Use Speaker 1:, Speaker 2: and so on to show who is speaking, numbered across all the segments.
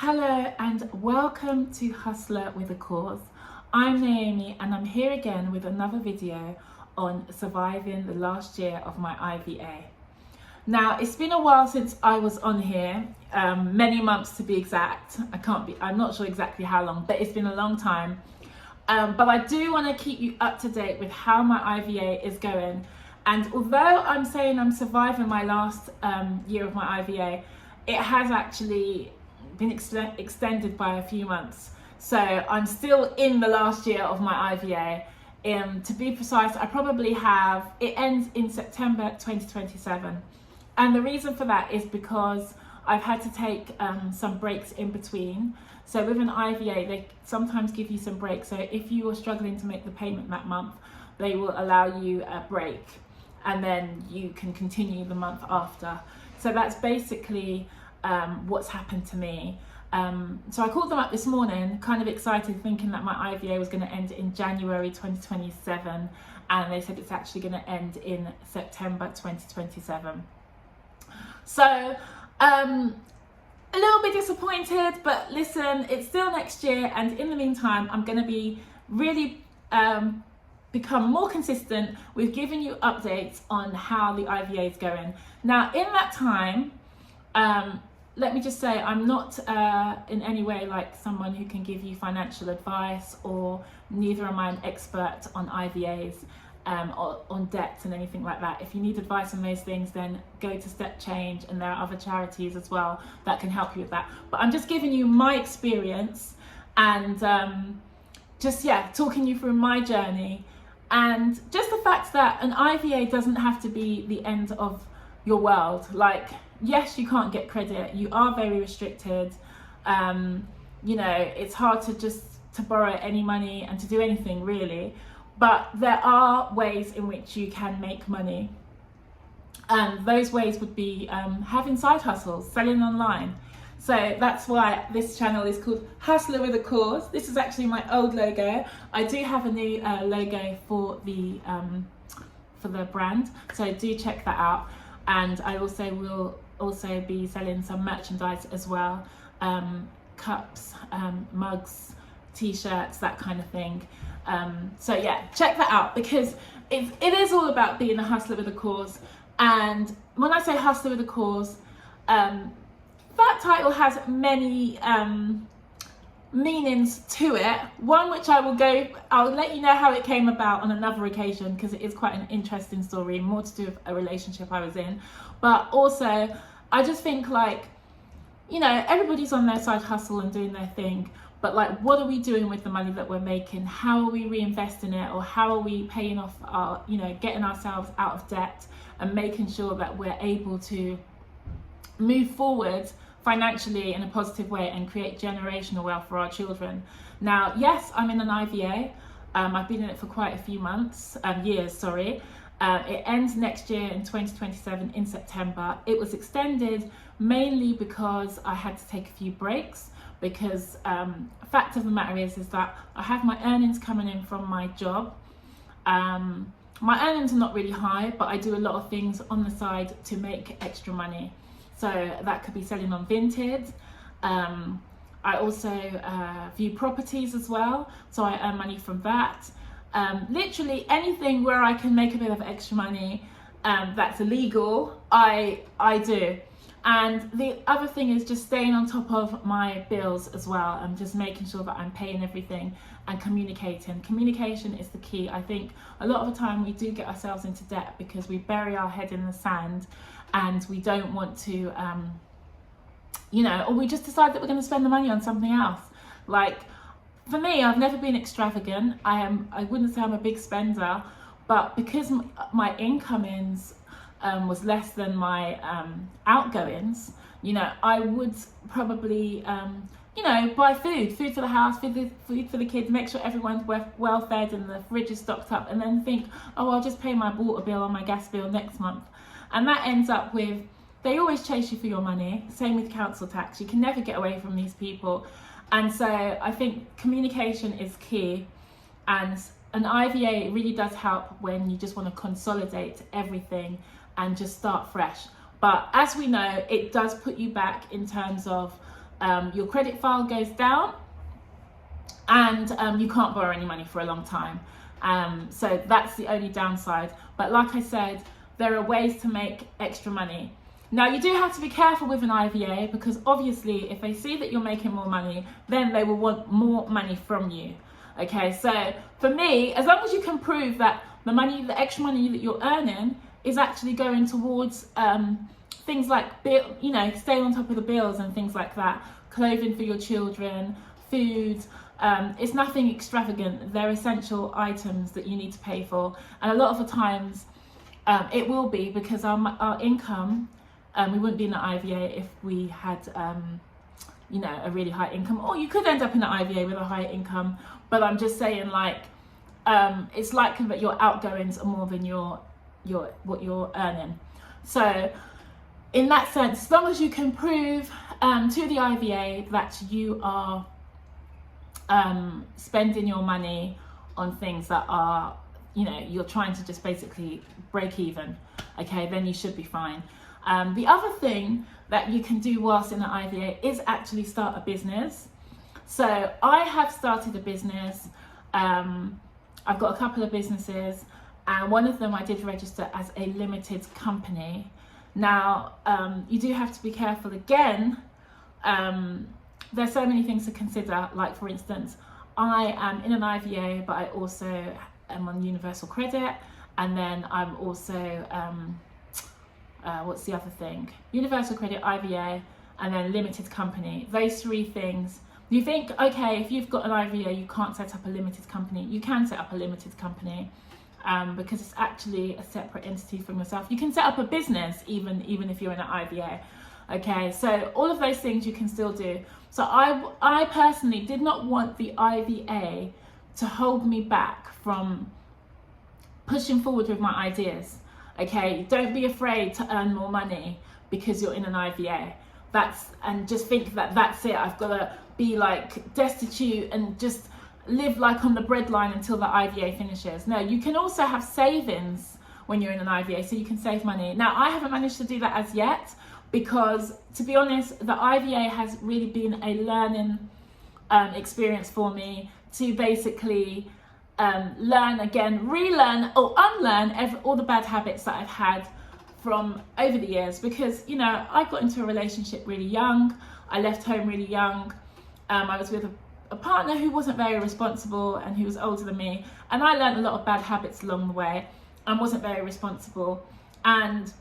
Speaker 1: Hello and welcome to Hustler with a Cause. I'm Naomi and I'm here again with another video on surviving the last year of my IVA. Now, it's been a while since I was on here, many months to be exact. I'm not sure exactly how long, but it's been a long time. But I do want to keep you up to date with how my IVA is going. And although I'm saying I'm surviving my last year of my IVA, it has actually been extended by a few months. So I'm still in the last year of my IVA. To be precise, I probably have, it ends in September 2027. And the reason for that is because I've had to take some breaks in between. So with an IVA, they sometimes give you some breaks. So if you are struggling to make the payment that month, they will allow you a break and then you can continue the month after. So that's basically what's happened to me. So I called them up this morning, kind of excited, thinking that my IVA was going to end in January 2027, and they said it's actually going to end in September 2027. So a little bit disappointed, but listen, it's still next year, and in the meantime I'm going to be really become more consistent with giving you updates on how the IVA is going. Now in that time, let me just say, I'm not in any way like someone who can give you financial advice, or neither am I an expert on IVAs or on debts and anything like that. If you need advice on those things, then go to Step Change, and there are other charities as well that can help you with that. But I'm just giving you my experience and talking you through my journey, and just the fact that an IVA doesn't have to be the end of your world. Like, yes, you can't get credit, you are very restricted, it's hard to borrow any money and to do anything really, but there are ways in which you can make money, and those ways would be having side hustles, selling online. So that's why this channel is called Hustler with a Cause. This is actually my old logo. I do have a new logo for the brand, so do check that out. And I also will be selling some merchandise as well, cups, mugs, t-shirts, that kind of thing. So yeah, check that out, because it is all about being a hustler with a cause. And when I say hustler with a cause, that title has many meanings to it. One which I'll let you know how it came about on another occasion, because it is quite an interesting story, more to do with a relationship I was in. But also, I just think, like, everybody's on their side hustle and doing their thing, but like, what are we doing with the money that we're making? How are we reinvesting it, or how are we paying off our, getting ourselves out of debt and making sure that we're able to move forward financially in a positive way and create generational wealth for our children. Now, yes, I'm in an IVA. I've been in it for quite a few years. It ends next year in 2027 in September. It was extended mainly because I had to take a few breaks, because fact of the matter is that I have my earnings coming in from my job. My earnings are not really high, but I do a lot of things on the side to make extra money. So that could be selling on Vinted. I also view properties as well, so I earn money from that. Literally anything where I can make a bit of extra money that's illegal, I do. And the other thing is just staying on top of my bills as well, and just making sure that I'm paying everything and communicating. Communication is the key. I think a lot of the time we do get ourselves into debt because we bury our head in the sand and we don't want to, or we just decide that we're going to spend the money on something else. Like, for me, I've never been extravagant. I wouldn't say I'm a big spender, but because my incomings was less than my outgoings, I would probably buy food for the house, food for the kids, make sure everyone's well fed and the fridge is stocked up, and then think, oh, I'll just pay my water bill or my gas bill next month. And that ends up with, they always chase you for your money. Same with council tax. You can never get away from these people. And so I think communication is key, and an IVA really does help when you just want to consolidate everything and just start fresh. But as we know, it does put you back in terms of your credit file goes down, and you can't borrow any money for a long time. So that's the only downside. But like I said, there are ways to make extra money. Now, you do have to be careful with an IVA, because obviously if they see that you're making more money, then they will want more money from you. Okay, so for me, as long as you can prove that the extra money that you're earning is actually going towards things like staying on top of the bills and things like that, clothing for your children, food. It's nothing extravagant. They're essential items that you need to pay for, and a lot of the times it will be, because our income, we wouldn't be in the IVA if we had a really high income, or you could end up in the IVA with a high income, but I'm just saying, like, it's likely that your outgoings are more than what you're earning. So in that sense, as long as you can prove to the IVA that you are spending your money on things that are, you're trying to just basically break even, okay, then you should be fine. The other thing that you can do whilst in the IVA is actually start a business. So I have started a business. I've got a couple of businesses, and one of them I did register as a limited company. Now, you do have to be careful again. There's so many things to consider. Like, for instance, I am in an IVA, but I also am on universal credit, and then I'm also what's the other thing? Universal credit, IVA, and then limited company. Those three things. You think, okay, if you've got an IVA, you can't set up a limited company. You can set up a limited company, because it's actually a separate entity from yourself. You can set up a business even if you're in an IVA. Okay, so all of those things you can still do. So I personally did not want the IVA to hold me back from pushing forward with my ideas. Okay, don't be afraid to earn more money because you're in an IVA. And just think that that's it. I've got to be like destitute and just live like on the breadline until the IVA finishes. No, you can also have savings when you're in an IVA, so you can save money. Now, I haven't managed to do that as yet, because to be honest, the IVA has really been a learning experience for me to basically learn again, relearn or unlearn all the bad habits that I've had from over the years. Because I got into a relationship really young, I left home really young, I was with a partner who wasn't very responsible and who was older than me, and I learned a lot of bad habits along the way and wasn't very responsible. And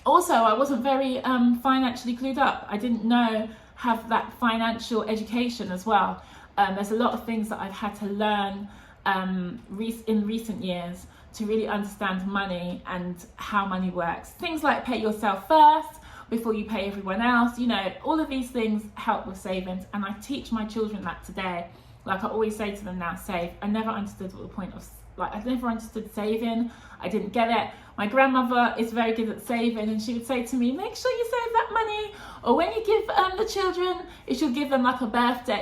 Speaker 1: also, I wasn't very financially clued up. I didn't have that financial education as well. There's a lot of things that I've had to learn in recent years to really understand money and how money works. Things like pay yourself first before you pay everyone else. All of these things help with savings, and I teach my children that today. Like, I always say to them now, save. I never understood what the point of, I never understood saving. I didn't get it. My grandmother is very good at saving, and she would say to me, make sure you save that money. Or when you give the children, if she'll give them like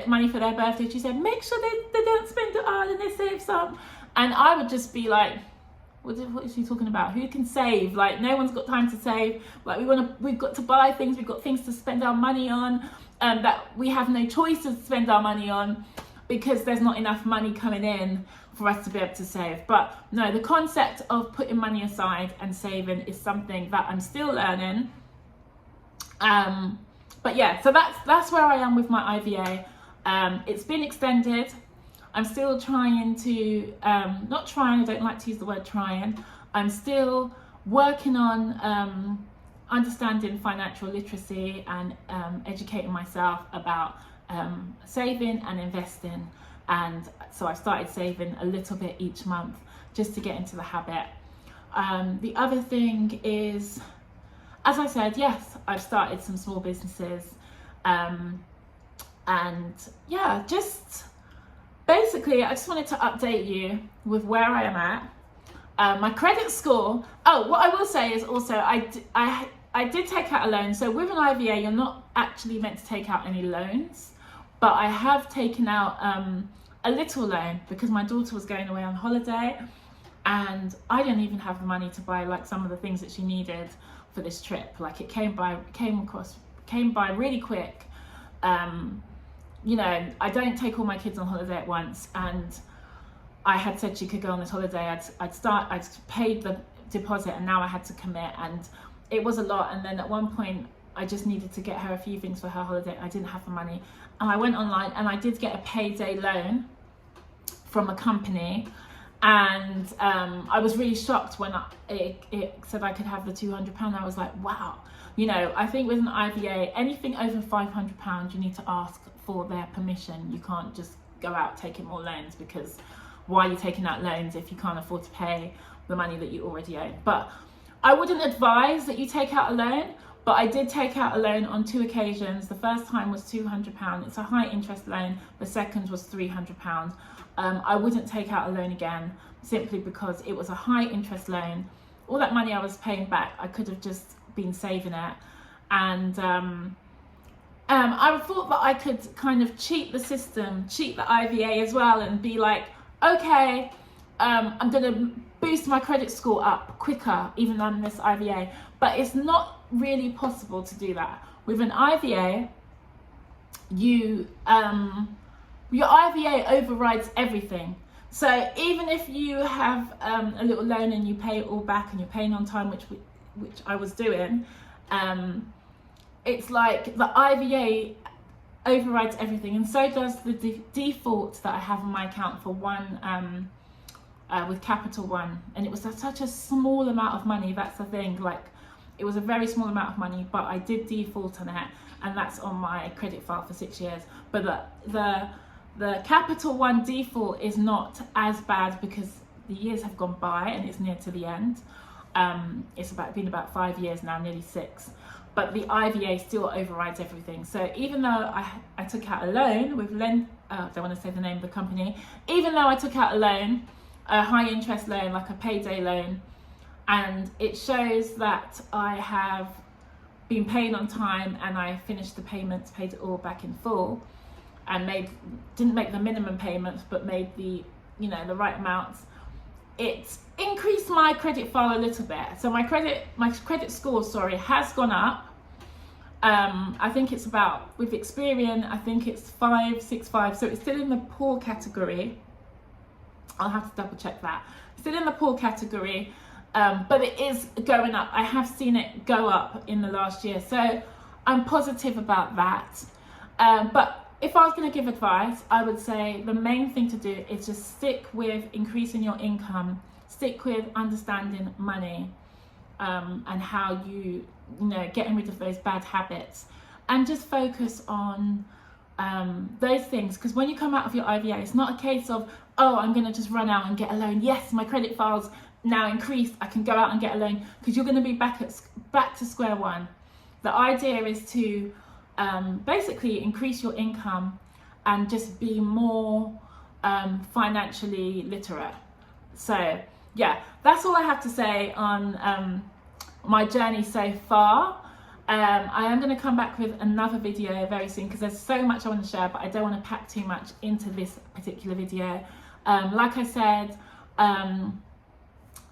Speaker 1: money for their birthday, she said, make sure they don't spend it all and they save some. And I would just be like, what is she talking about? Who can save? Like, no one's got time to save. Like, we've got to buy things, we've got things to spend our money on, that we have no choice to spend our money on, because there's not enough money coming in for us to be able to save. But no, the concept of putting money aside and saving is something that I'm still learning. But yeah, so that's where I am with my IVA. It's been extended. I'm still trying to, not trying, I don't like to use the word trying. I'm still working on understanding financial literacy and educating myself about saving and investing. And so I started saving a little bit each month just to get into the habit. The other thing is, as I said, yes, I've started some small businesses. And yeah, just basically, I just wanted to update you with where I am at. My credit score. Oh, what I will say is also, I did take out a loan. So with an IVA, you're not actually meant to take out any loans. But I have taken out a little loan because my daughter was going away on holiday, and I didn't even have the money to buy like some of the things that she needed for this trip. Like, it came by really quick. you know, I don't take all my kids on holiday at once, and I had said she could go on this holiday. I'd paid the deposit, and now I had to commit, and it was a lot. And then at one point I just needed to get her a few things for her holiday. I didn't have the money, and I went online and I did get a payday loan from a company, and I was really shocked when it said I could have the £200. I was like, wow. You know, I think with an IVA, anything over £500, you need to ask for their permission. You can't just go out taking more loans, because why are you taking out loans if you can't afford to pay the money that you already own? But I wouldn't advise that you take out a loan, but I did take out a loan on 2 occasions. The first time was £200. It's a high interest loan. The second was £300. I wouldn't take out a loan again, simply because it was a high interest loan. All that money I was paying back, I could have just been saving it. And I thought that I could kind of cheat the system, cheat the IVA as well, and be like, okay, I'm going to boost my credit score up quicker even though I'm in this IVA. But it's not really possible to do that. With an IVA, your IVA overrides everything. So even if you have a little loan and you pay it all back and you're paying on time, which I was doing, it's like the IVA overrides everything, and so does the default that I have on my account for one with Capital One. And it was such a small amount of money. That's the thing, like it was a very small amount of money, but I did default on it, and that's on my credit file for 6 years. But the Capital One default is not as bad, because the years have gone by and it's near to the end. It's been about 5 years now, nearly 6. But the IVA still overrides everything. So even though I took out a loan with I don't want to say the name of the company, even though I took out a loan, a high interest loan, like a payday loan, and it shows that I have been paying on time and I finished the payments, paid it all back in full, and didn't make the minimum payments but made the right amounts, it increased my credit file a little bit. So my credit score, has gone up. I think it's about, with Experian, I think it's 565. So it's still in the poor category. I'll have to double check that. Still in the poor category, but it is going up. I have seen it go up in the last year. So I'm positive about that. But if I was going to give advice, I would say the main thing to do is just stick with increasing your income, stick with understanding money, and how getting rid of those bad habits, and just focus on those things. Because when you come out of your IVA, it's not a case of, oh, I'm going to just run out and get a loan. Yes, my credit file's now increased, I can go out and get a loan, because you're going to be back to square one. The idea is to basically increase your income and just be more financially literate. So yeah, that's all I have to say on my journey so far. I am going to come back with another video very soon, because there's so much I want to share, but I don't want to pack too much into this particular video. Like I said,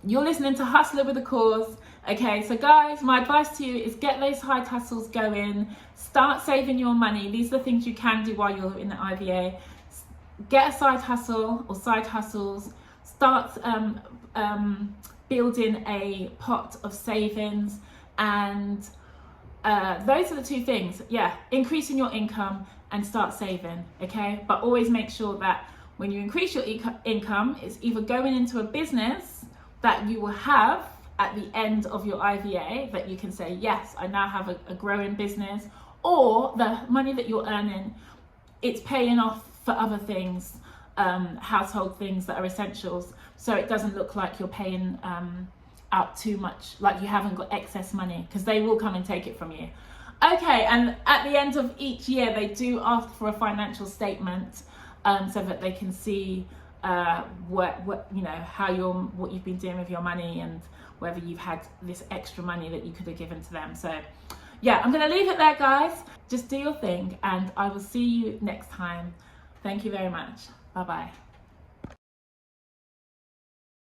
Speaker 1: you're listening to Hustler with a Cause. Okay, so guys, my advice to you is get those side hustles going, start saving your money. These are the things you can do while you're in the IVA. Get a side hustle or side hustles, start building a pot of savings, and those are the two things. Yeah, increasing your income and start saving, okay? But always make sure that when you increase your income, it's either going into a business that you will have at the end of your IVA, that you can say, yes, I now have a growing business, or the money that you're earning, it's paying off for other things, household things that are essentials, so it doesn't look like you're paying out too much, like you haven't got excess money, because they will come and take it from you. Okay, and at the end of each year, they do ask for a financial statement, so that they can see what you've been doing with your money, and whether you've had this extra money that you could have given to them. So yeah, I'm going to leave it there, guys. Just do your thing, and I will see you next time. Thank you very much. Bye bye.